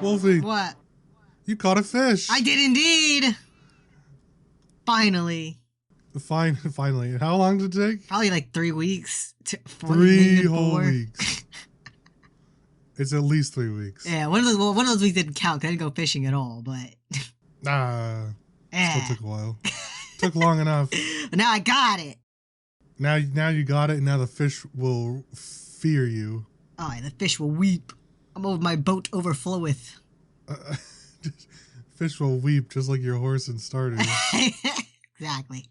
Wolfie, What? you caught a fish. I did indeed. Finally. Finally. How long did it take? Probably like 3 weeks. 3 whole weeks. It's at least 3 weeks. Yeah, one of those weeks didn't count 'cause I didn't go fishing at all, but... Still took a while. Took long enough. But now I got it. Now you got it, and now the fish will fear you. Oh, the fish will weep. My boat overfloweth. Fish will weep just like your horse in Stardew. Exactly.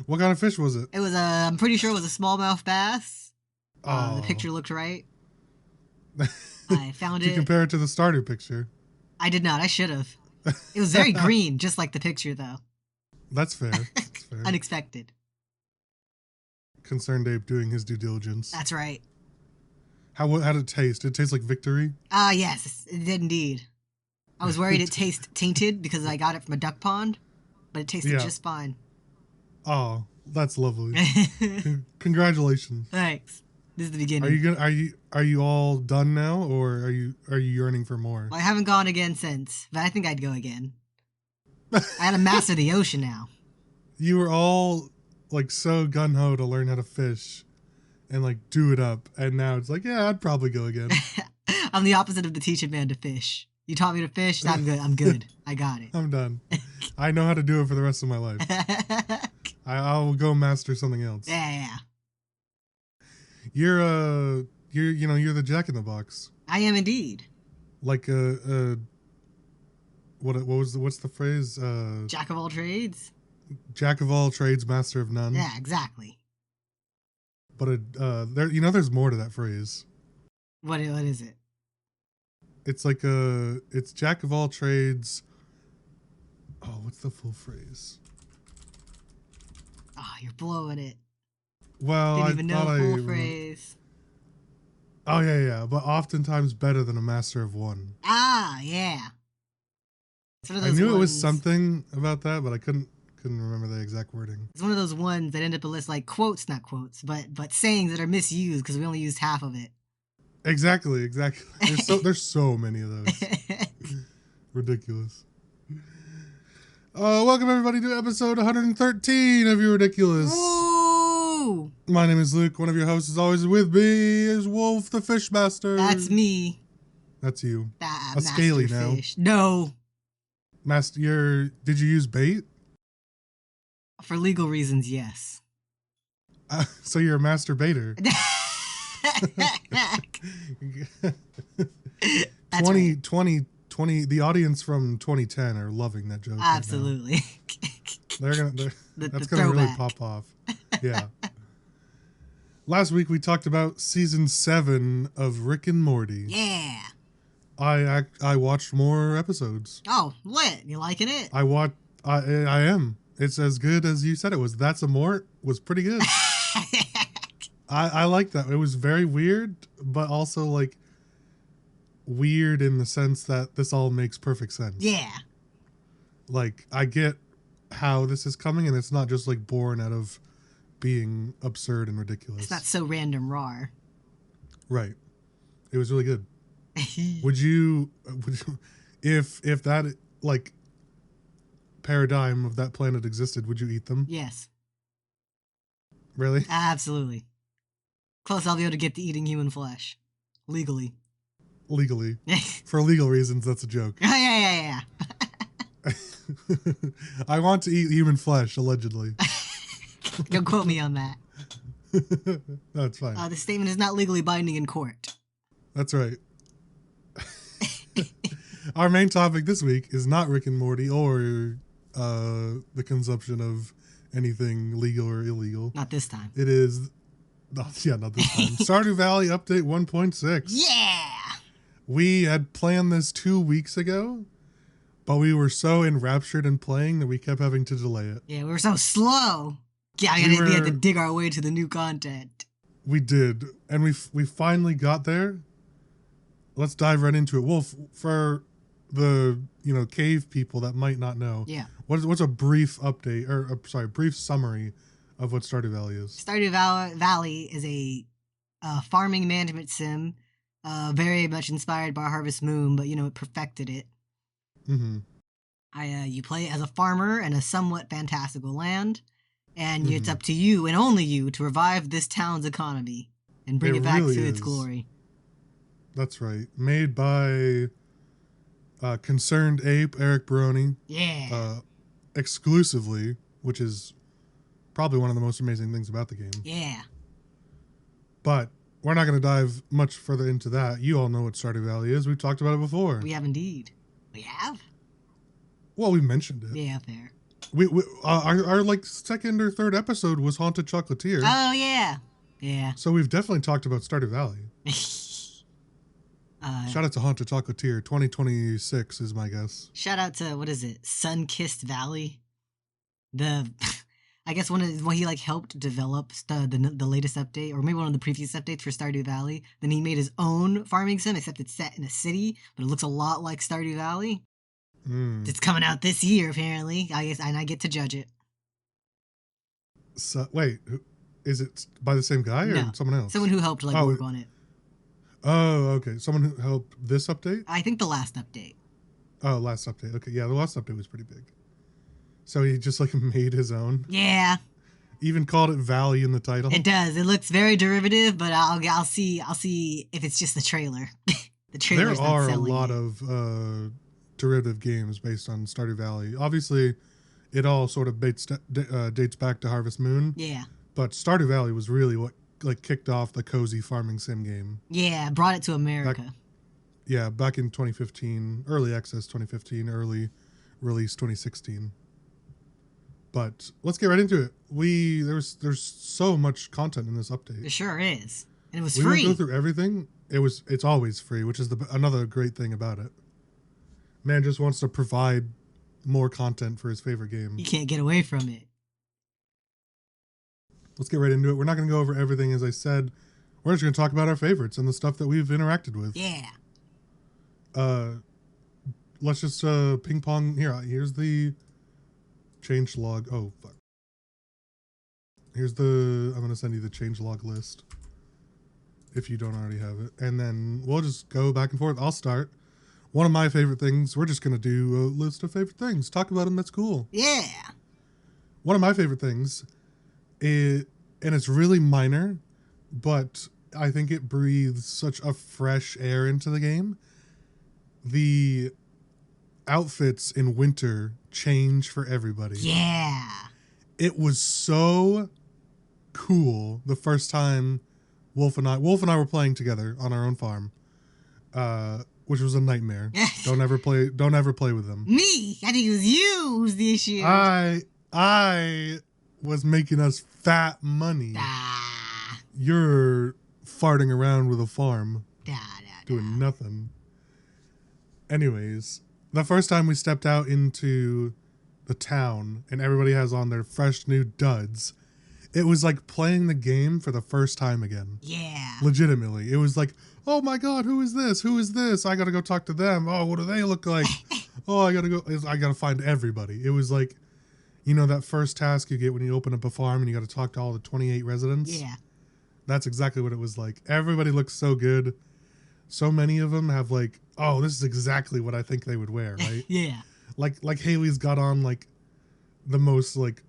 What kind of fish was it? It was I'm pretty sure it was a smallmouth bass. Oh. The picture looked right. I found Did you compare it to the Stardew picture? I did not. I should have. It was very green, just like the picture, though. That's fair. That's fair. Unexpected. Concerned Ape doing his due diligence. That's right. How did it taste? Did it taste like victory? Yes, it did indeed. I was worried it tasted tainted because I got it from a duck pond, but it tasted just fine. Oh, that's lovely. Congratulations. Thanks. This is the beginning. Are you all done now, or are you yearning for more? Well, I haven't gone again since, but I think I'd go again. I had to master the ocean now. You were all like so gun ho to learn how to fish, and like do it up, and now it's like, yeah, I'd probably go again. I'm the opposite of the teaching man to fish. You taught me to fish. I'm good. I'm good. I got it. I'm done. I know how to do it for the rest of my life. I'll go master something else. Yeah. You're the Jack in the Box. I am indeed. Like what's the phrase? Jack of all trades. Jack of all trades, master of none. Yeah, exactly. But there's more to that phrase. What is it? It's like it's Jack of all trades. Oh, what's the full phrase? Oh, you're blowing it. Well, Didn't even know the full phrase. Oh yeah, but oftentimes better than a master of one. Yeah. I knew it was something about that, but I couldn't remember the exact wording. It's one of those ones that end up a list like quotes, not quotes, but sayings that are misused because we only used half of it. Exactly. There's so many of those. Ridiculous. Welcome everybody to episode 113 of You're Ridiculous. Woo! My name is Luke. One of your hosts is always with me is Wolf the Fishmaster. That's me. That's you. A scaly now. Fish. No. Master, did you use bait? For legal reasons, yes. So you're a master baiter. 20, the audience from 2010 are loving that joke. Absolutely. Right that's gonna really pop off. Yeah. Last week we talked about season 7 of Rick and Morty. Yeah. I watched more episodes. Oh, lit! You liking it? I am. It's as good as you said it was. That's a Mort was pretty good. I like that. It was very weird, but also like weird in the sense that this all makes perfect sense. Yeah. Like I get how this is coming, and it's not just like born out of being absurd and ridiculous. It's not so random raw. Right. It was really good. Would you if that like paradigm of that planet existed, would you eat them? Yes. Really? Absolutely. Close, I'll be able to get to eating human flesh. Legally. For legal reasons, that's a joke. Yeah. I want to eat human flesh, allegedly. Don't quote me on that. That's fine. The statement is not legally binding in court. That's right. Our main topic this week is not Rick and Morty or the consumption of anything legal or illegal. Not this time. It is... not this time. Stardew Valley Update 1.6. Yeah! We had planned this 2 weeks ago, but we were so enraptured in playing that we kept having to delay it. Yeah, we were so slow. Yeah, we had to dig our way to the new content. We did, and we finally got there. Let's dive right into it. Wolf, for the cave people that might not know, what's a brief update brief summary of what Stardew Valley is? Stardew Valley is a farming management sim Very much inspired by Harvest Moon, but it perfected it. Mm-hmm. You play as a farmer in a somewhat fantastical land, and it's Mm-hmm. up to you and only you to revive this town's economy and bring it back really to its is. glory. That's right. Made by Concerned Ape, Eric Baroni. Yeah. Exclusively, which is probably one of the most amazing things about the game. Yeah. But we're not going to dive much further into that. You all know what Stardew Valley is. We've talked about it before. We have indeed. We have? Well, we mentioned it. Yeah, fair. Our like second or third episode was Haunted Chocolatier. Oh, yeah. Yeah. So we've definitely talked about Stardew Valley. Shout out to Haunted Chocolatier. 2026 is my guess. Shout out to, what is it? Sun-Kissed Valley? I guess when he like helped develop the latest update, or maybe one of the previous updates for Stardew Valley. Then he made his own farming sim, except it's set in a city, but it looks a lot like Stardew Valley. It's coming out this year, apparently. I guess, and I get to judge it. So, wait, is it by the same guy or someone else? Someone who helped work on it. Oh, okay. Someone who helped this update? I think the last update. Oh, last update. Okay, yeah, the last update was pretty big. So he just like made his own. Yeah. Even called it Valley in the title. It does. It looks very derivative, but I'll see if it's just the trailer. The trailer's there are not a selling lot it. of derivative games based on Stardew Valley. Obviously, it all sort of dates back to Harvest Moon. Yeah. But Stardew Valley was really what like kicked off the cozy farming sim game. Yeah, brought it to America. Back in 2015, early access 2015, early release 2016. But let's get right into it. There's so much content in this update. It sure is, and it was free. free. We won't go through everything. It's always free, which is another great thing about it. Man just wants to provide more content for his favorite game. You can't get away from it. Let's get right into it. We're not going to go over everything, as I said. We're just going to talk about our favorites and the stuff that we've interacted with. Yeah. Let's just ping pong. Here's the change log. Oh, fuck. I'm going to send you the change log list if you don't already have it. And then we'll just go back and forth. I'll start. One of my favorite things, we're just going to do a list of favorite things. Talk about them. That's cool. Yeah. One of my favorite things, and it's really minor, but I think it breathes such a fresh air into the game. The outfits in winter change for everybody. Yeah. It was so cool the first time Wolf and I were playing together on our own farm, which was a nightmare. Don't ever play with them. Me? I think it was you who's the issue. I was making us fat money. You're farting around with a farm. Doing nothing. Anyways, the first time we stepped out into the town and everybody has on their fresh new duds, it was like playing the game for the first time again. Yeah. Legitimately. It was like, oh my god, who is this? Who is this? I gotta go talk to them. Oh, what do they look like? Oh, I gotta find everybody. It was like, that first task you get when you open up a farm and you gotta talk to all the 28 residents? Yeah. That's exactly what it was like. Everybody looks so good. So many of them have like, oh, this is exactly what I think they would wear, right? Yeah. Like Haley's got on like the most like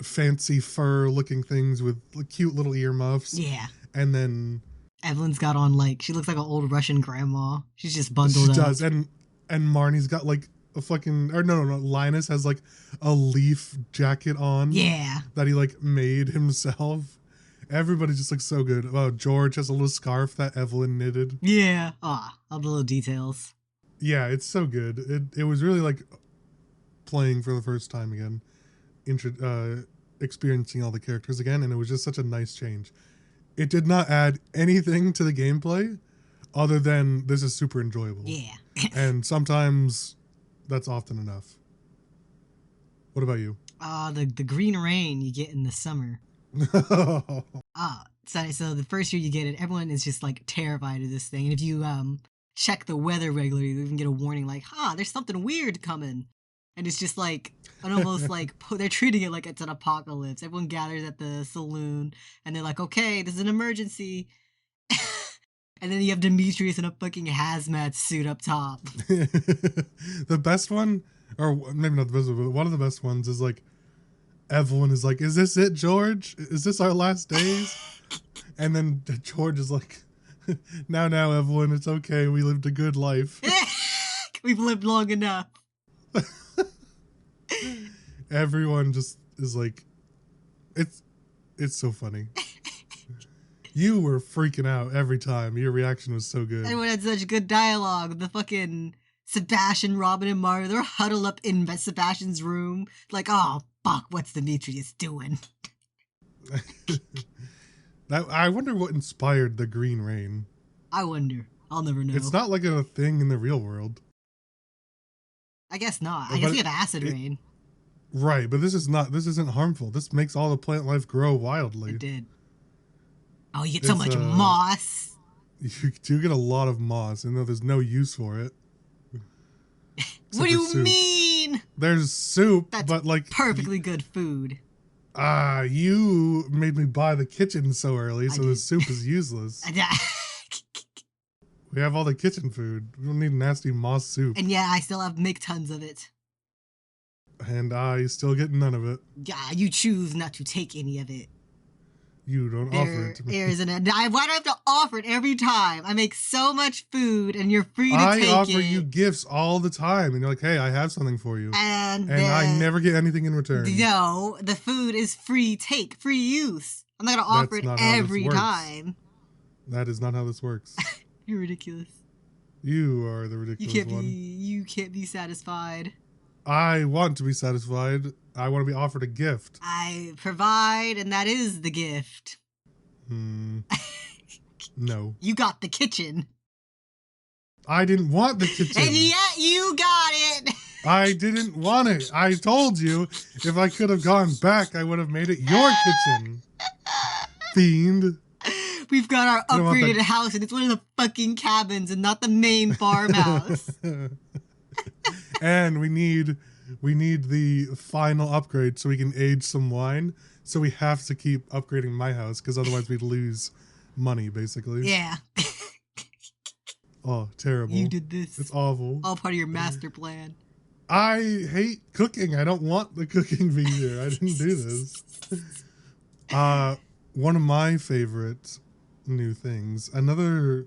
fancy fur looking things with like, cute little earmuffs. Yeah. And then Evelyn's got on she looks like an old Russian grandma. She's just bundled up. She does. And Marnie's got like a fucking, or no, Linus has like a leaf jacket on. Yeah. That he like made himself. Everybody just looks so good. Oh, George has a little scarf that Evelyn knitted. Yeah. All the little details. Yeah, it's so good. It was really like playing for the first time again, experiencing all the characters again, and it was just such a nice change. It did not add anything to the gameplay other than this is super enjoyable. Yeah. And sometimes that's often enough. What about you? The green rain you get in the summer. So the first year you get it, everyone is just like terrified of this thing. And if you check the weather regularly, you even get a warning like, there's something weird coming. And it's just like, almost like, they're treating it like it's an apocalypse. Everyone gathers at the saloon, and they're like, okay, this is an emergency. And then you have Demetrius in a fucking hazmat suit up top. The best one, or maybe not the best one, but one of the best ones is like, Evelyn is like, is this it, George? Is this our last days? And then George is like, now, Evelyn, it's okay. We lived a good life. We've lived long enough. Everyone just is like, it's so funny. You were freaking out every time. Your reaction was so good. Everyone had such good dialogue. The fucking Sebastian, Robin, and Mario, they're huddled up in Sebastian's room. Like, oh, fuck, what's Demetrius doing? I wonder what inspired the green rain. I wonder. I'll never know. It's not like a thing in the real world. I guess not. I guess we have acid rain. Right, but this isn't harmful. This makes all the plant life grow wildly. It did. Oh, you get so much moss. You do get a lot of moss, even though there's no use for it. What do you mean? There's soup, That's but like perfectly good food. You made me buy the kitchen so early, so the soup is useless. We have all the kitchen food. We don't need nasty moss soup. And yeah, I still make tons of it. And I still get none of it. Yeah, you choose not to take any of it. You don't offer it to me. Why do I have to offer it every time? I make so much food, and you're free to take it. I offer you gifts all the time, and you're like, hey, I have something for you. And I never get anything in return. No, the food is free use. I'm not going to offer it every time. That is not how this works. You're ridiculous. You are the ridiculous one. You can't be satisfied. I want to be satisfied. I want to be offered a gift. I provide, and that is the gift. No. You got the kitchen. I didn't want the kitchen. And yet you got it. I didn't want it. I told you if I could have gone back, I would have made it your kitchen. Fiend. We've got our upgraded house, and it's one of the fucking cabins and not the main farmhouse. And we need the final upgrade so we can age some wine. So we have to keep upgrading my house because otherwise we'd lose money, basically. Yeah. Oh, terrible. You did this. It's awful. All part of your master plan. I hate cooking. I don't want the cooking feature. I didn't do this. One of my favorite new things, another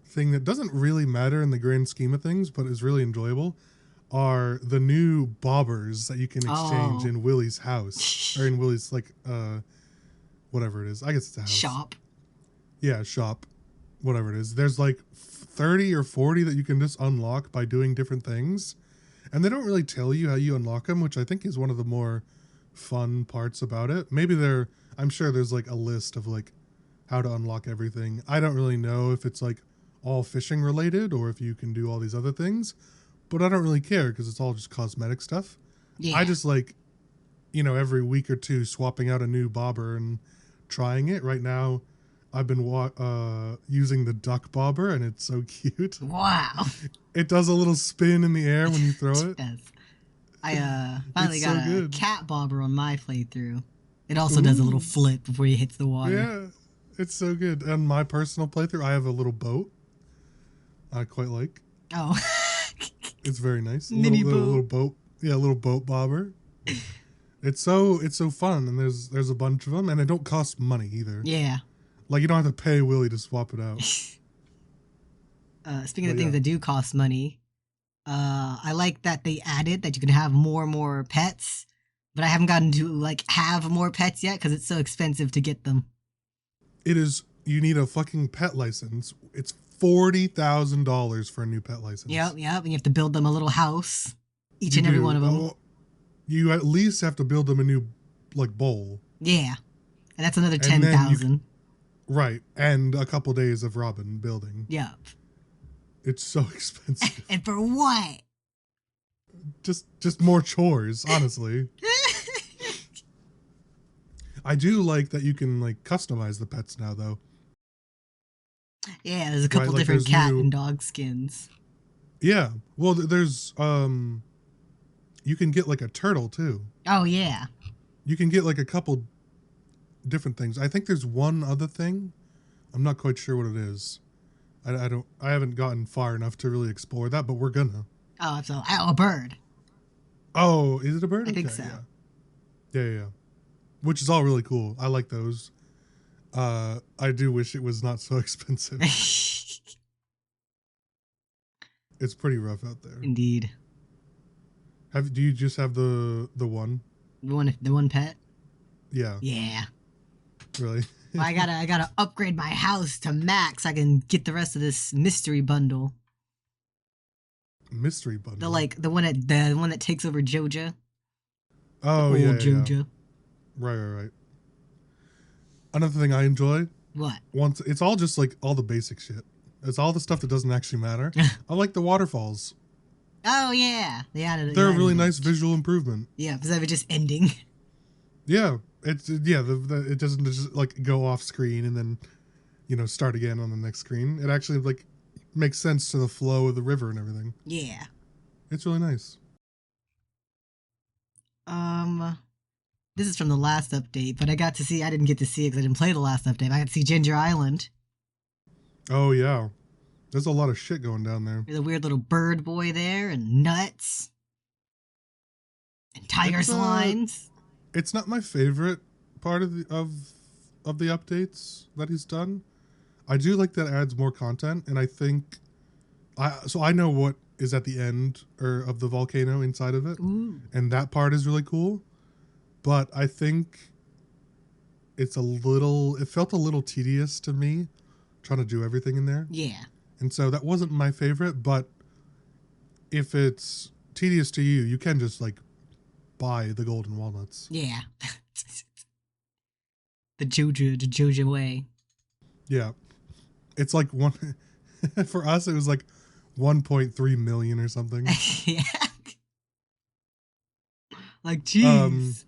thing that doesn't really matter in the grand scheme of things, but is really enjoyable, are the new bobbers that you can exchange in Willie's house. Or in Willie's, like, whatever it is. I guess it's a house. Shop. Yeah, shop. Whatever it is. There's like 30 or 40 that you can just unlock by doing different things. And they don't really tell you how you unlock them, which I think is one of the more fun parts about it. I'm sure there's like a list of like how to unlock everything. I don't really know if it's like all fishing related or if you can do all these other things, but I don't really care because it's all just cosmetic stuff. Yeah. I just like, every week or two swapping out a new bobber and trying it. Right now, I've been using the duck bobber, and it's so cute. Wow. It does a little spin in the air when you throw it. It does. I finally got a cat bobber on my playthrough. It also does a little flip before he hits the water. Yeah, it's so good. On my personal playthrough, I have a little boat I quite like. Oh. It's very nice. Little boat. Yeah, a little boat bobber. It's so fun, and there's a bunch of them, and they don't cost money either. Yeah. Like, you don't have to pay Willie to swap it out. Speaking of things that do cost money, I like that they added that you can have more and more pets, but I haven't gotten to, like, have more pets yet because it's so expensive to get them. You need a fucking pet license. It's $40,000 for a new pet license. Yep, and you have to build them a little house, each and every one of them. Well, you at least have to build them a new, like, bowl. Yeah, and that's another 10,000. Right, and a couple days of Robin building. Yep. It's so expensive. And for what? Just more chores, honestly. I do like that you can, like, customize the pets now, though. Yeah, there's a couple different cat and dog skins. Yeah, well, there's you can get like a turtle too. Oh yeah. You can get like a couple different things. I think there's one other thing. I'm not quite sure what it is. I haven't gotten far enough to really explore that, but we're gonna. Oh, so a bird. Oh, is it a bird? I Okay, think so. Yeah. Which is all really cool. I like those. I do wish it was not so expensive. It's pretty rough out there. Indeed. Do you just have the one? The one pet? Yeah. Yeah. Really? Well, I gotta upgrade my house to max so I can get the rest of this mystery bundle. Mystery bundle. The one that takes over Joja. Oh the yeah, old Joja. Right. Another thing I enjoy. What? It's all just like all the basic shit. It's all the stuff that doesn't actually matter. I like the waterfalls. Oh yeah, They're a really nice visual improvement. Yeah, instead of just ending. Yeah, it doesn't just like go off screen and then start again on the next screen. It actually like makes sense to the flow of the river and everything. Yeah. It's really nice. This is from the last update, but I didn't get to see it because I didn't play the last update. I got to see Ginger Island. Oh yeah, there's a lot of shit going down there. There's a weird little bird boy there, and nuts, and tiger slimes. It's not my favorite part of the updates that he's done. I do like that it adds more content, and I think I know what is at the end of the volcano inside of it. Ooh. And that part is really cool. But I think it felt a little tedious to me trying to do everything in there. Yeah. And so that wasn't my favorite, but if it's tedious to you, you can just like buy the golden walnuts. Yeah. the Joja way. Yeah. It's like for us it was like 1.3 million or something. Yeah. Like jeez.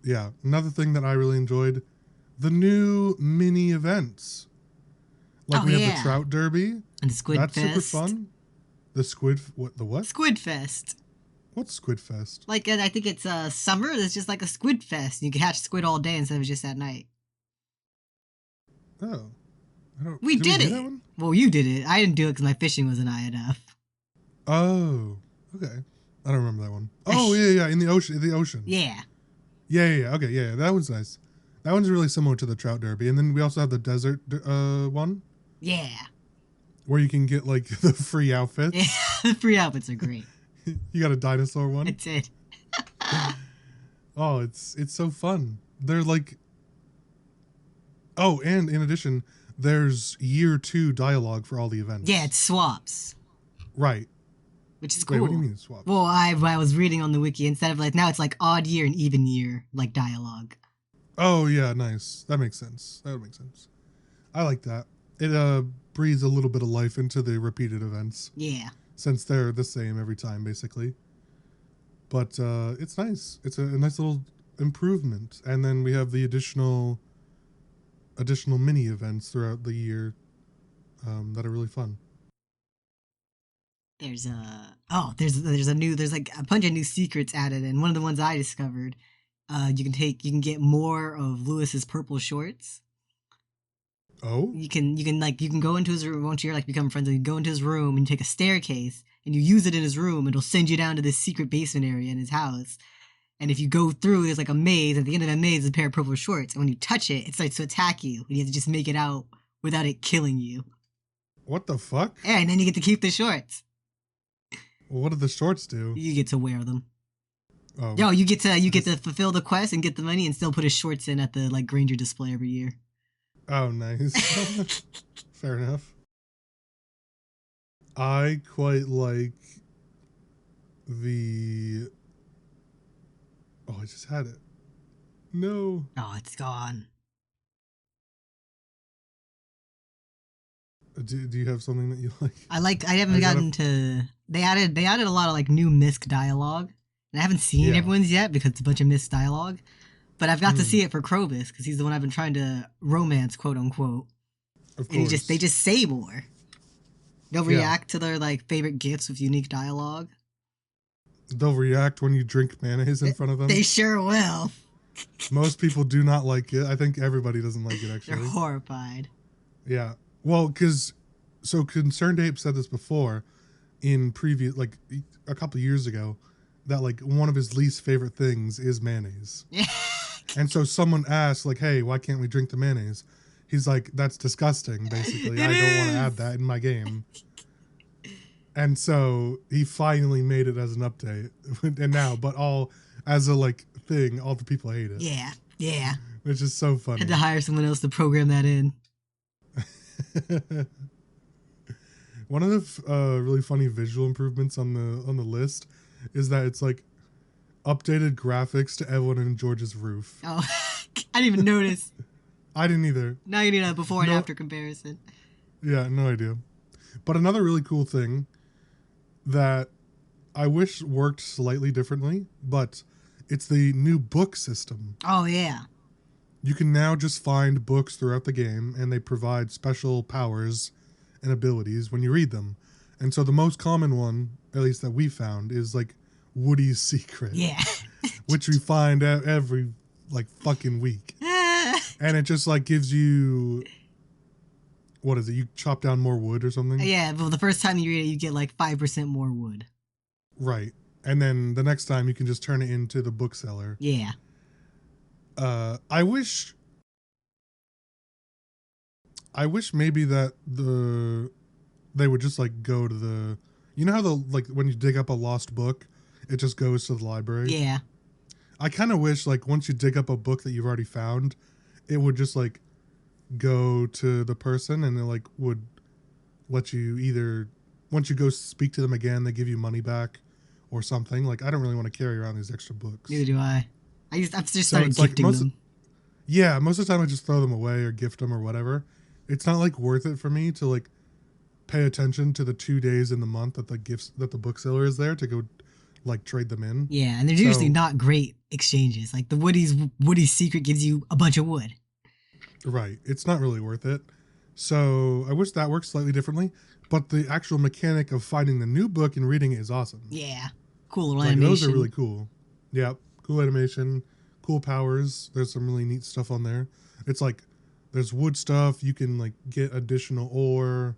Yeah, another thing that I really enjoyed, the new mini events. Like we have the Trout Derby. And the Squid Fest. That's super fun. The what? Squid Fest. What's Squid Fest? Like, I think it's summer. It's just like a squid fest. You can catch squid all day instead of just at night. Oh. We did it. Well, you did it. I didn't do it because my fishing wasn't high enough. Oh, okay. I don't remember that one. Oh, yeah, in the ocean. Yeah. Yeah. Okay, yeah, that one's nice. That one's really similar to the Trout Derby. And then we also have the desert one. Yeah. Where you can get, like, the free outfits. Yeah, the free outfits are great. You got a dinosaur one? I did. Oh, it's so fun. They're like... Oh, and in addition, there's year 2 dialogue for all the events. Yeah, it swaps. Right. Which is cool. Wait, what do you mean it swaps? Well, I was reading on the wiki, instead of like, now it's like odd year and even year, like dialogue. Oh, yeah, nice. That makes sense. That would make sense. I like that. It breathes a little bit of life into the repeated events. Yeah. Since they're the same every time, basically. But it's nice. It's a nice little improvement. And then we have the additional mini events throughout the year that are really fun. There's like a bunch of new secrets added, and one of the ones I discovered, you can get more of Lewis's purple shorts. Oh? You can go into his room once you're like become friends. You go into his room and you take a staircase and you use it in his room. It'll send you down to this secret basement area in his house. And if you go through, there's like a maze. At the end of that maze is a pair of purple shorts. And when you touch it, it starts to attack you. And you have to just make it out without it killing you. What the fuck? Yeah, and then you get to keep the shorts. Well, what do the shorts do? You get to wear them. Oh. Yo, you get to fulfill the quest and get the money and still put his shorts in at the like Granger display every year. Oh, nice. Fair enough. I quite like the... Oh, I just had it. No. Oh, it's gone. Do you have something that you like? I haven't gotten to... They added a lot of like new Misk dialogue. And I haven't seen everyone's yet because it's a bunch of Misk dialogue. But I've got to see it for Krobus because he's the one I've been trying to romance, quote unquote. Of course. And they just say more. They'll react to their like favorite gifts with unique dialogue. They'll react when you drink mayonnaise in front of them. They sure will. Most people do not like it. I think everybody doesn't like it, actually. They're horrified. Yeah. Well, because So Concerned Ape said this before in previous, like a couple of years ago, that like one of his least favorite things is mayonnaise. Yeah. And so someone asked, like, hey, why can't we drink the mayonnaise? He's like, that's disgusting, basically. I don't want to add that in my game. And so he finally made it as an update. And now, but all as a like thing, all the people hate it. Yeah. Yeah. Which is so funny. Had to hire someone else to program that in. One of the really funny visual improvements on the list is that it's like updated graphics to everyone in George's roof. Oh, I didn't even notice. I didn't either. Now you need a before and after comparison. Yeah, no idea. But another really cool thing that I wish worked slightly differently, but it's the new book system. Oh, yeah. You can now just find books throughout the game, and they provide special powers and abilities when you read them. And so the most common one, at least that we found, is like Woody's Secret. Yeah. Which we find every like fucking week. And it just like gives you, what is it? You chop down more wood or something? Yeah, but the first time you read it, you get like 5% more wood. Right. And then the next time you can just turn it into the bookseller. Yeah. I wish maybe that they would just like go to the, you know how like when you dig up a lost book, it just goes to the library? Yeah. I kind of wish like once you dig up a book that you've already found, it would just like go to the person and it like would let you either, once you go speak to them again, they give you money back or something. Like I don't really want to carry around these extra books. Neither do I. I've just started gifting them. Yeah, most of the time I just throw them away or gift them or whatever. It's not like worth it for me to like pay attention to the 2 days in the month that the bookseller is there to go like trade them in. Yeah, and there's usually not great exchanges. Like the Woody's Secret gives you a bunch of wood. Right. It's not really worth it. So I wish that worked slightly differently. But the actual mechanic of finding the new book and reading it is awesome. Yeah. Cool little animation. Those are really cool. Yep. Cool animation. Cool powers. There's some really neat stuff on there. It's like there's wood stuff. You can like get additional ore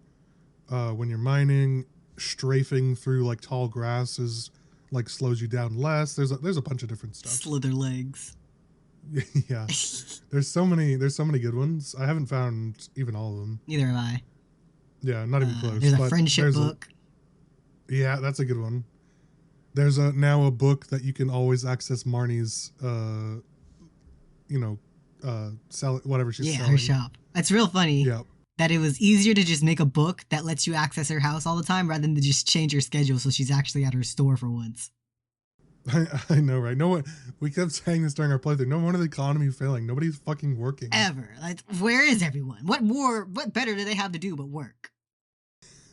when you're mining. Strafing through like tall grass is like slows you down less. There's a bunch of different stuff. Slither legs. Yeah. There's so many good ones. I haven't found even all of them. Neither have I. Yeah, not even close. There's a friendship book. Yeah, that's a good one. There's now a book that you can always access Marnie's sell whatever she's selling. Yeah, her shop. It's real funny. Yeah. That it was easier to just make a book that lets you access her house all the time rather than to just change her schedule so she's actually at her store for once. I know, right? No one. We kept saying this during our playthrough. No wonder the economy is failing. Nobody's fucking working ever. Like, where is everyone? What better do they have to do but work?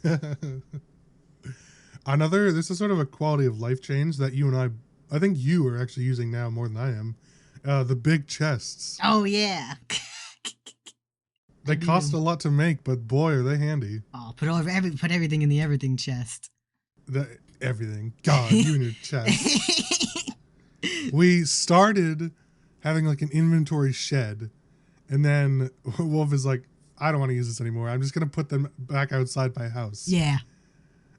This is sort of a quality of life change that you and I think you are actually using now more than I am. The big chests. Oh yeah. They cost a lot to make, but boy, are they handy. Oh, put everything in the everything chest. Everything. God, you and your chest. We started having like an inventory shed, and then Wolf is like, I don't want to use this anymore. I'm just going to put them back outside my house. Yeah.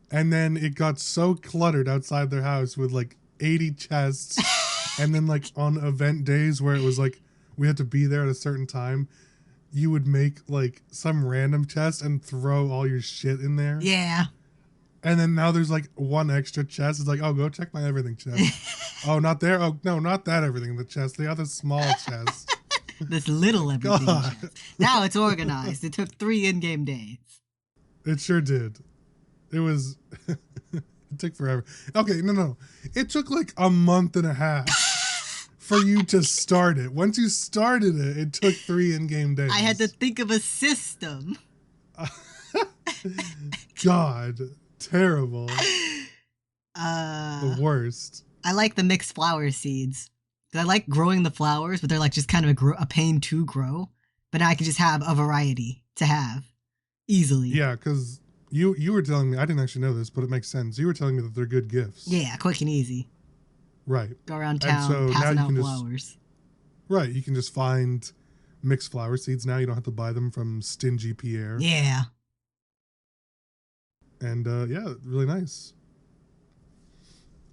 And then it got so cluttered outside their house with like 80 chests. And then like on event days where it was like we had to be there at a certain time, you would make like some random chest and throw all your shit in there. Yeah. And then now there's like one extra chest. It's like, oh, go check my everything chest. Oh, not there. Oh, no, not that everything in the chest. The other small chest. This little everything chest. Now it's organized. It took 3 in-game days. It sure did. It was... it took forever. Okay, no. It took like a month and a half for you to start it. Once you started it, it took 3 in-game days. I had to think of a system. God... Terrible. The worst. I like the mixed flower seeds. I like growing the flowers, but they're like just kind of a pain to grow. But now I can just have a variety to have easily. Yeah, because you were telling me, I didn't actually know this, but it makes sense. You were telling me that they're good gifts. Yeah, quick and easy. Right. Go around town passing out flowers. Right, you can just find mixed flower seeds now. You don't have to buy them from stingy Pierre. Yeah. And yeah, really nice.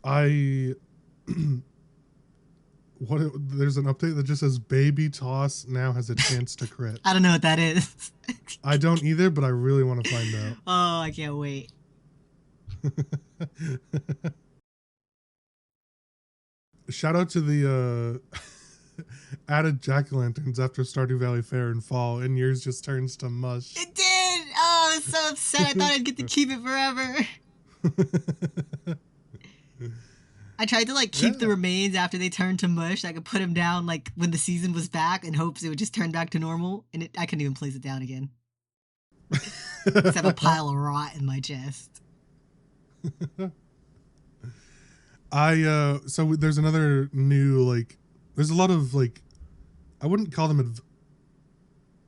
There's an update that just says Baby Toss now has a chance to crit. I don't know what that is. I don't either, but I really want to find out. Oh, I can't wait. Shout out to the added jack-o'-lanterns after Stardew Valley Fair in fall, and yours just turns to mush. It did! Oh, I was so upset. I thought I'd get to keep it forever. I tried to like keep the remains after they turned to mush. I could put them down like when the season was back in hopes it would just turn back to normal, and I couldn't even place it down again. Just have a pile of rot in my chest. So there's another new, like, there's a lot of, like, I wouldn't call them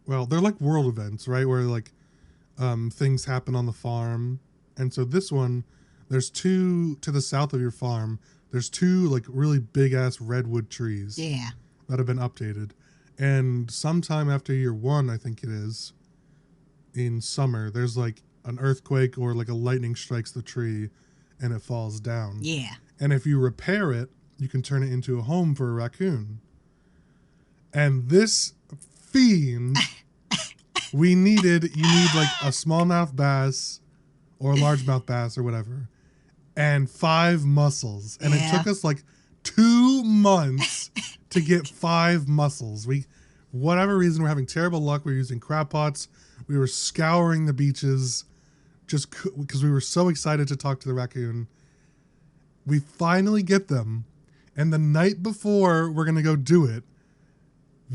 well, they're like world events, right, where like things happen on the farm. And so this one, there's two to the south of your farm, there's two like really big ass redwood trees that have been updated. And sometime after year 1, I think it is, in summer, there's like an earthquake or like a lightning strikes the tree and it falls down. Yeah. And if you repair it, you can turn it into a home for a raccoon. And this fiend, you need like a smallmouth bass or a largemouth bass or whatever, and 5 mussels. And it took us like 2 months to get 5 mussels. Whatever reason, we're having terrible luck. We're using crab pots. We were scouring the beaches just because we were so excited to talk to the raccoon. We finally get them, and the night before we're going to go do it,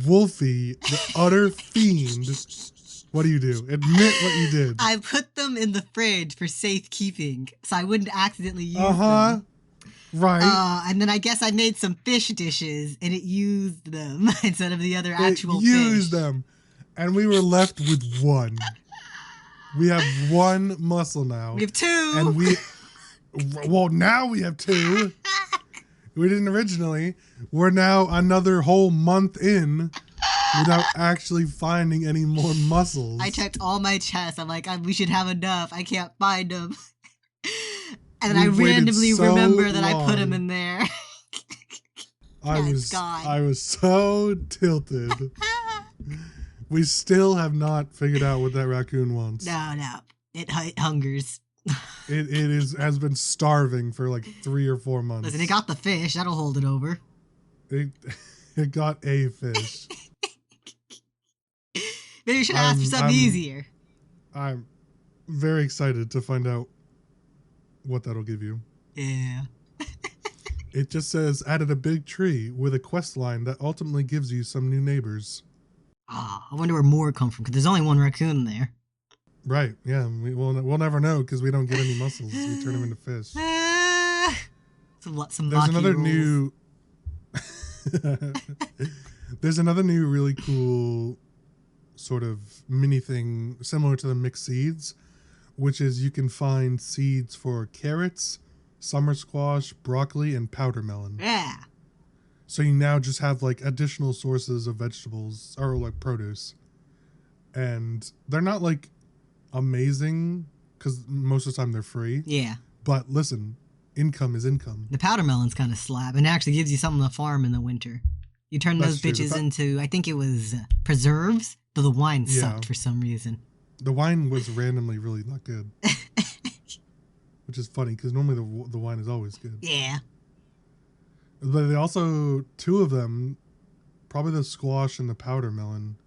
Wolfie, the utter fiend, what do? Admit what you did. I put them in the fridge for safekeeping, so I wouldn't accidentally use them. Right. And then I guess I made some fish dishes, and it used them instead of the other actual fish. Used them, and we were left with 1. We have 1 mussel now. We have 2. And well, now we have 2. We didn't originally. We're now another whole month in without actually finding any more mussels. I checked all my chests. I'm like, we should have enough. I can't find them. And then I randomly remember that I put them in there. I was so tilted. We still have not figured out what that raccoon wants. No. It hungers. It has been starving for like 3 or 4 months. Listen, it got the fish. That'll hold it over. It got a fish. Maybe you should ask for something easier. I'm very excited to find out what that'll give you. Yeah. It just says, added a big tree with a quest line that ultimately gives you some new neighbors. I wonder where more come from, because there's only 1 raccoon there. Right, yeah. We'll never know because we don't get any mussels. We turn them into fish. There's another new... There's another new really cool sort of mini thing similar to the mixed seeds, which is you can find seeds for carrots, summer squash, broccoli, and powder melon. Yeah. So you now just have like additional sources of vegetables or like produce. And they're not like amazing because most of the time they're free. Yeah. But listen, income is income. The powder melon's kind of slab, and it actually gives you something to farm in the winter. You turn those bitches into, I think it was preserves, though the wine sucked for some reason. The wine was randomly really not good. Which is funny, because normally the wine is always good. Yeah. But they also, 2 of them, probably the squash and the powder melon,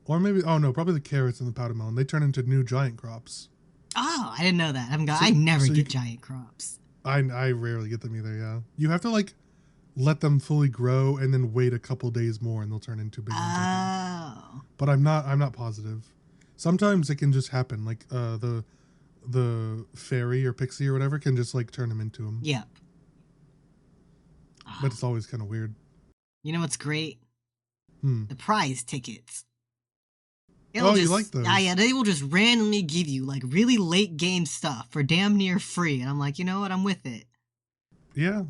or maybe, probably the carrots and the powder melon, they turn into new giant crops. Oh, I didn't know that. I never get giant crops. I rarely get them either, yeah. You have to, like, let them fully grow and then wait a couple days more and they'll turn into big ones. Oh. But I'm not positive. Sometimes it can just happen. Like the fairy or pixie or whatever can just like turn them into them. Yep. But it's always kind of weird. You know what's great? The prize tickets. You like those? Yeah, they will just randomly give you like really late game stuff for damn near free. And I'm like, you know what? I'm with it. Yeah.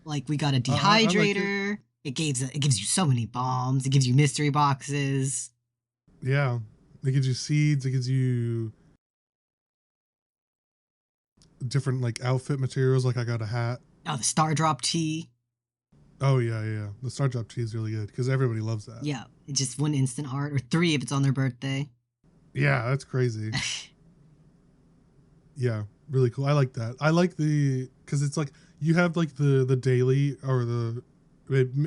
Like we got a dehydrator. Like it gives you so many bombs. It gives you mystery boxes. Yeah. It gives you seeds. It gives you different like outfit materials. Like I got a hat. Oh, the Star Drop tea. Oh yeah. The Star Drop tea is really good because everybody loves that. Yeah, it's just 1 instant heart, or 3 if it's on their birthday. Yeah, that's crazy. Yeah, really cool. I like that. I like because it's like you have like the daily or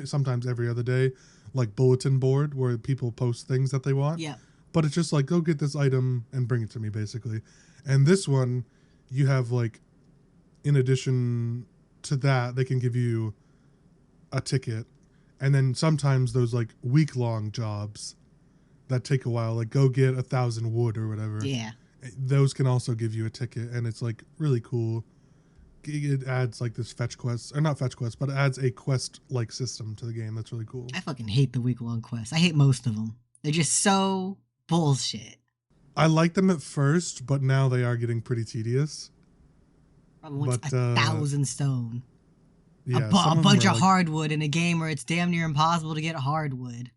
sometimes every other day, like bulletin board where people post things that they want. Yeah. But it's just like, go get this item and bring it to me, basically. And this one, you have like, in addition to that, they can give you a ticket. And then sometimes those like week-long jobs that take a while, like go get 1,000 wood or whatever. Yeah. Those can also give you a ticket, and it's like really cool. It adds like this fetch quest, or not fetch quest, but it adds a quest like system to the game. That's really cool. I fucking hate the week-long quests. I hate most of them. They're just so bullshit. I liked them at first, but now they are getting pretty tedious. Probably wants 1,000 stone. Yeah, a bunch of hardwood in a game where it's damn near impossible to get hardwood.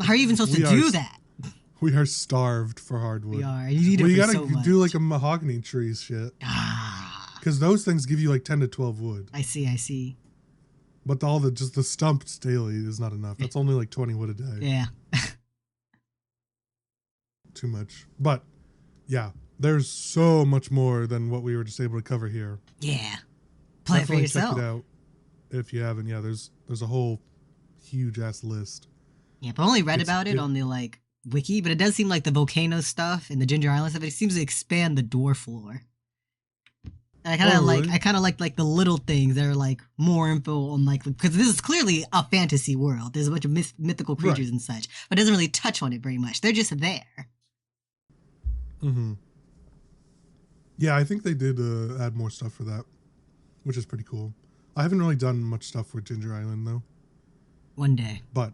How are you even supposed to do that? We are starved for hardwood. We are. You need it for so much. You gotta do like a mahogany tree shit. Because those things give you like 10 to 12 wood. I see. But just the stumped daily is not enough. That's only like 20 wood a day. Yeah. Too much. But yeah, there's so much more than what we were just able to cover here. Yeah. Play it for yourself. Check it out if you haven't. Yeah, there's a whole huge ass list. Yeah, but I only read about it on the like wiki, but it does seem like the volcano stuff and the Ginger Island stuff, it seems to expand the dwarf lore. And I kind of like the little things that are like more info on like, because this is clearly a fantasy world. There's a bunch of mythical creatures and such, but it doesn't really touch on it very much. They're just there. Mm-hmm. Yeah, I think they did add more stuff for that, which is pretty cool. I haven't really done much stuff with Ginger Island though. One day. But,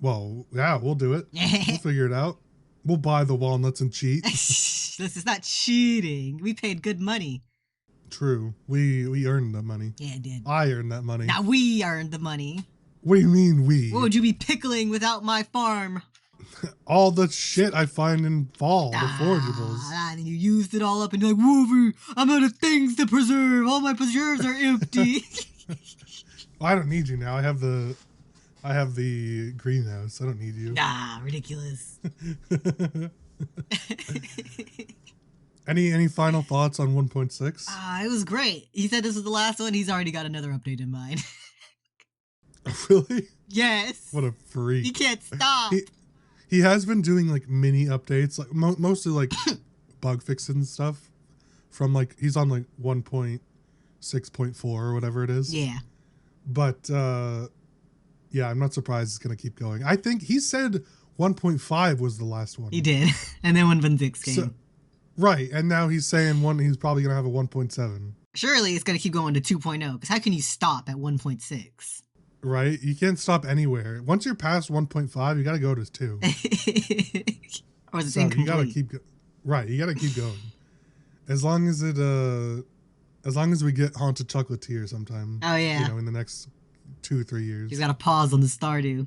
well, yeah, we'll do it. We'll figure it out. We'll buy the walnuts and cheat. This is not cheating. We paid good money. True. We earned that money. Yeah, I did. I earned that money. Now we earned the money. What do you mean we? What would you be pickling without my farm? All the shit I find in fall, the forageables. And you used it all up and you're like, Wolfie, I'm out of things to preserve. All my preserves are empty. Well, I don't need you now. I have the greenhouse. I don't need you. Ridiculous. Any final thoughts on 1.6? It was great. He said this was the last one. He's already got another update in mind. Really? Yes. What a freak. He can't stop. He has been doing like mini updates, like mostly like bug fixing stuff from like, he's on like 1.6.4 or whatever it is. Yeah. But yeah, I'm not surprised it's going to keep going. I think he said 1.5 was the last one. He did. And then 1.6 came. So, right. And now he's saying he's probably going to have a 1.7. Surely it's going to keep going to 2.0, because how can you stop at 1.6? Right? You can't stop anywhere. Once you're past 1.5, you got to go to 2. Or is it incomplete? You got to keep right, you got to keep going. As long as we get Haunted Chocolatier sometime. Oh yeah. In the next 2-3 years. He's got to pause on the Stardew.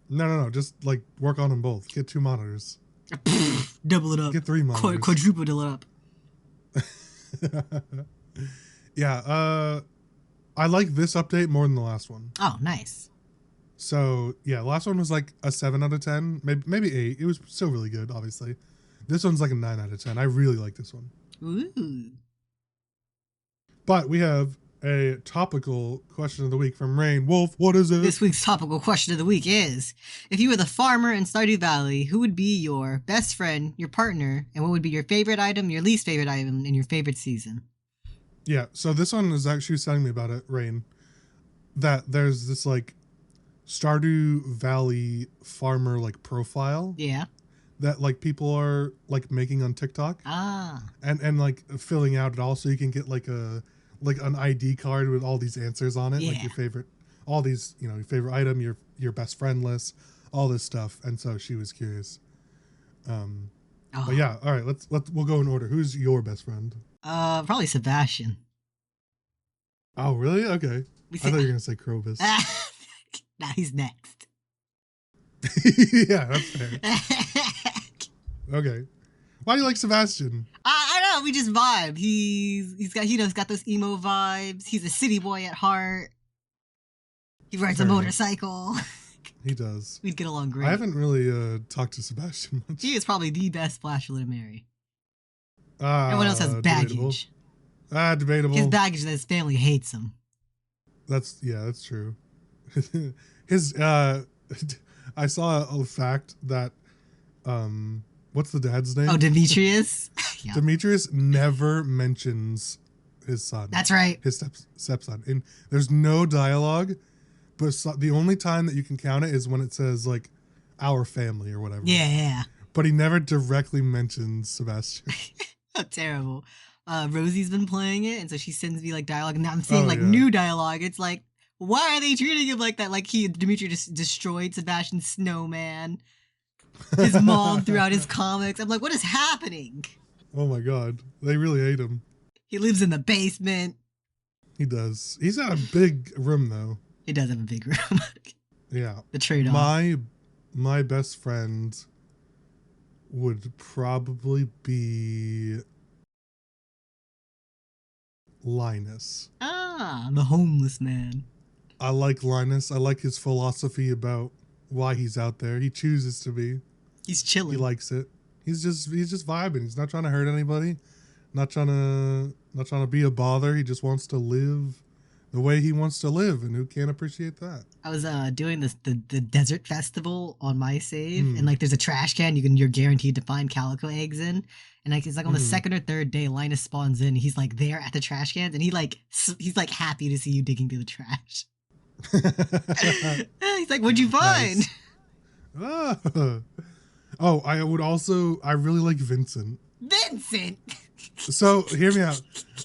No. Just like work on them both. Get 2 monitors. Double it up. Get 3 monitors. Quadruple it up. Yeah. I like this update more than the last one. Oh, nice. So yeah, the last one was like a 7 out of 10, maybe 8. It was still really good, obviously. This one's like a 9 out of 10. I really like this one. Ooh. But we have a topical question of the week from Rain. Wolf, what is it? This week's topical question of the week is, if you were the farmer in Stardew Valley, who would be your best friend, your partner, and what would be your favorite item, your least favorite item, and your favorite season? Yeah, so this one is actually telling me about it, Rain, that there's this like Stardew Valley farmer like profile. Yeah. That like people are like making on TikTok. And like filling out it all so you can get like an ID card with all these answers on it, like your favorite, all these, your favorite item, your best friend list, all this stuff. And so she was curious. But yeah, all right, we'll go in order. Who's your best friend? Probably Sebastian. Oh, really? Okay. I thought you were gonna say Krobus. Nah, he's next. Yeah, that's fair. Okay. Why do you like Sebastian? I don't know. we just vibe. He's got those emo vibes. He's a city boy at heart. He rides a motorcycle. He does. We'd get along great. I haven't really talked to Sebastian much. He is probably the best Splasher to marry. Everyone else has baggage. Debatable. His baggage that his family hates him. That's true. His I saw a fact that what's the dad's name? Oh, Demetrius. Yeah. Demetrius never mentions his son. That's right. His stepson. And there's no dialogue, but the only time that you can count it is when it says like our family or whatever. Yeah. But he never directly mentions Sebastian. How terrible. Rosie's been playing it, and so she sends me like dialogue, and now I'm seeing new dialogue. It's like, why are they treating him like that? Like Dimitri just destroyed Sebastian's snowman. His mom threw out his comics. I'm like, what is happening? Oh my god. They really hate him. He lives in the basement. He does. He's got a big room though. He does have a big room. Yeah. The trade-off. My best friend would probably be Linus. Ah, the homeless man. I like Linus. I like his philosophy about why he's out there. He chooses to be. He's chilling. He likes it. He's just vibing. He's not trying to hurt anybody. Not trying to be a bother. He just wants to live the way he wants to live, and who can't appreciate that? I was doing the desert festival on my save, and like there's a trash can you're guaranteed to find calico eggs in, and like it's like on the second or third day, Linus spawns in. He's like there at the trash cans, and he's like happy to see you digging through the trash. He's like, "What'd you find?" Nice. Oh, I really like Vincent. Vincent. So hear me out.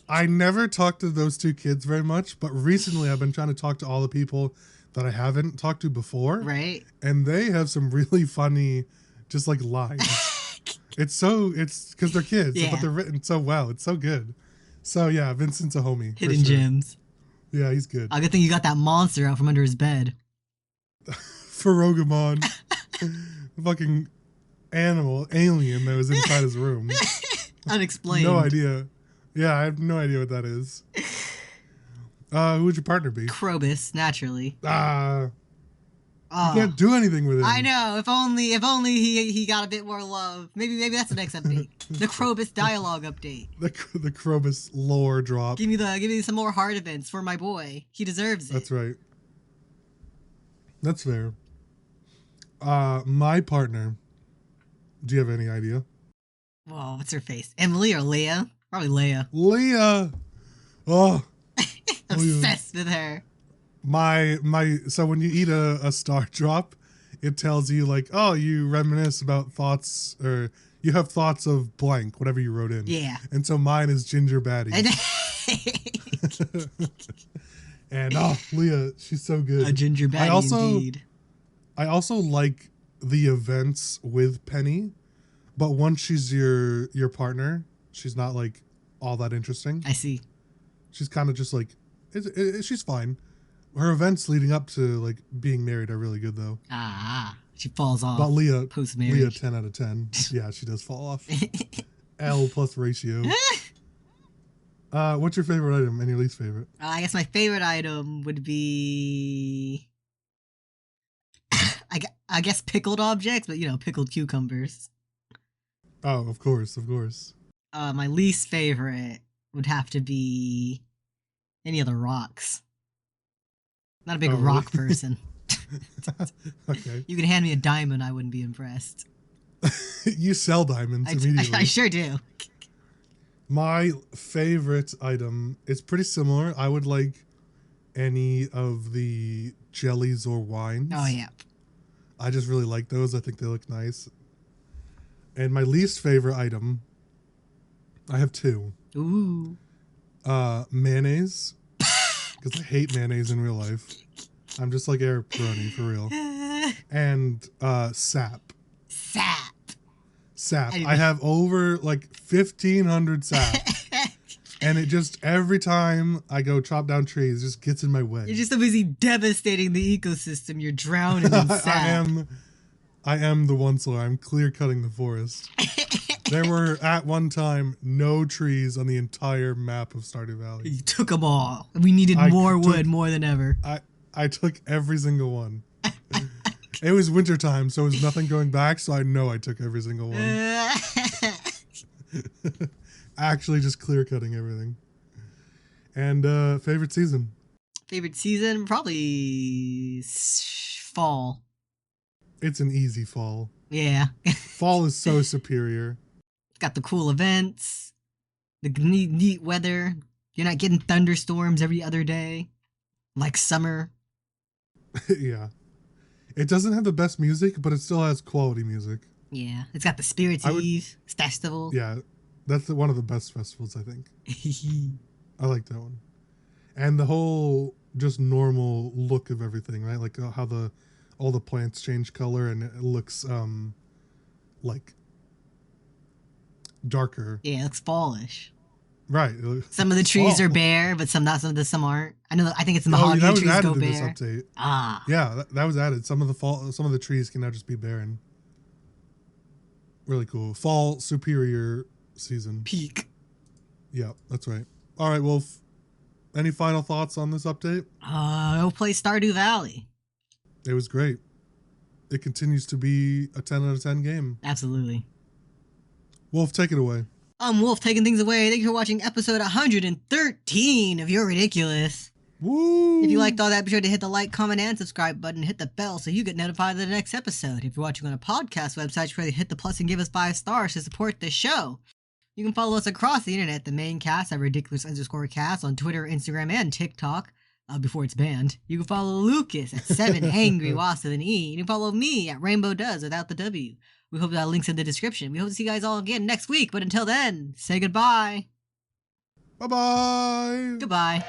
I never talked to those two kids very much, but recently I've been trying to talk to all the people that I haven't talked to before. Right. And they have some really funny, just like lines. It's because they're kids, but they're written so well. It's so good. So yeah, Vincent's a homie. Hidden gems. Yeah, he's good. Good thing you got that monster out from under his bed. Ferogamon. Fucking alien that was inside his room. Unexplained. No idea. Yeah, I have no idea what that is. Who would your partner be? Krobus, naturally. You can't do anything with him. I know. If only he got a bit more love. Maybe that's the next update. The Krobus dialogue update. The Krobus lore drop. Give me some more hard events for my boy. He deserves it. That's right. That's fair. My partner. Do you have any idea? Whoa, what's her face? Emily or Leah? Probably Leah. Leah. Oh. Obsessed with her. So when you eat a star drop, it tells you like, oh, you reminisce about thoughts, or you have thoughts of blank, whatever you wrote in. Yeah. And so mine is Ginger Batty. And Leah, she's so good. A Ginger Batty indeed. I also like the events with Penny, but once she's your partner, she's not like all that interesting. I see. She's kind of just like, she's fine. Her events leading up to like being married are really good though. She falls off. But Leah, post-marriage. Leah, 10 out of 10. Yeah, she does fall off. L plus ratio. What's your favorite item and your least favorite? I guess my favorite item would be, I guess pickled objects, but pickled cucumbers. Oh, of course. My least favorite would have to be any of the rocks. Not a big rock person. Okay. You can hand me a diamond, I wouldn't be impressed. You sell diamonds immediately. I sure do. My favorite item is pretty similar. I would like any of the jellies or wines. Oh, yeah. I just really like those. I think they look nice. And my least favorite item, I have two. Ooh. Mayonnaise. Because I hate mayonnaise in real life. I'm just like Eric Peroni, for real. And sap. Sap. I have over like 1,500 sap. And it just, every time I go chop down trees, it just gets in my way. You're just so busy devastating the ecosystem, you're drowning in sap. I am the one slow. I'm clear cutting the forest. There were, at one time, no trees on the entire map of Stardew Valley. You took them all. We needed more wood more than ever. I took every single one. It was wintertime, so there was nothing going back, so I know I took every single one. Actually just clear-cutting everything. And favorite season? Favorite season? Probably fall. It's an easy fall. Yeah. Fall is so superior. It's got the cool events, the neat weather. You're not getting thunderstorms every other day, like summer. Yeah. It doesn't have the best music, but it still has quality music. Yeah. It's got the Spirits Eve festival. Yeah. That's one of the best festivals, I think. I like that one. And the whole just normal look of everything, right? Like how all the plants change color and it looks like darker. Yeah, it looks fallish. Right. Some of the trees are bare, but some aren't. I think it's in the mahogany trees go bare. That was added in this update. Yeah, that was added. Some of the trees can now just be barren. Really cool. Fall superior season. Peak. Yeah, that's right. All right, Wolf. Any final thoughts on this update? Go play Stardew Valley. It was great. It continues to be a 10 out of 10 game. Absolutely. Wolf, take it away. I'm Wolf, taking things away. Thank you for watching episode 113 of You're Ridiculous. Woo! If you liked all that, be sure to hit the like, comment, and subscribe button. Hit the bell so you get notified of the next episode. If you're watching on a podcast website, be sure to hit the plus and give us 5 stars to support the show. You can follow us across the internet, the main cast at ridiculous_cast on Twitter, Instagram, and TikTok. Before it's banned. You can follow Lucas at 7angrywas with an E. You can follow me at Rainbow Does without the W. We hope that links in the description. We hope to see you guys all again next week, but until then, say goodbye. Bye-bye. Goodbye.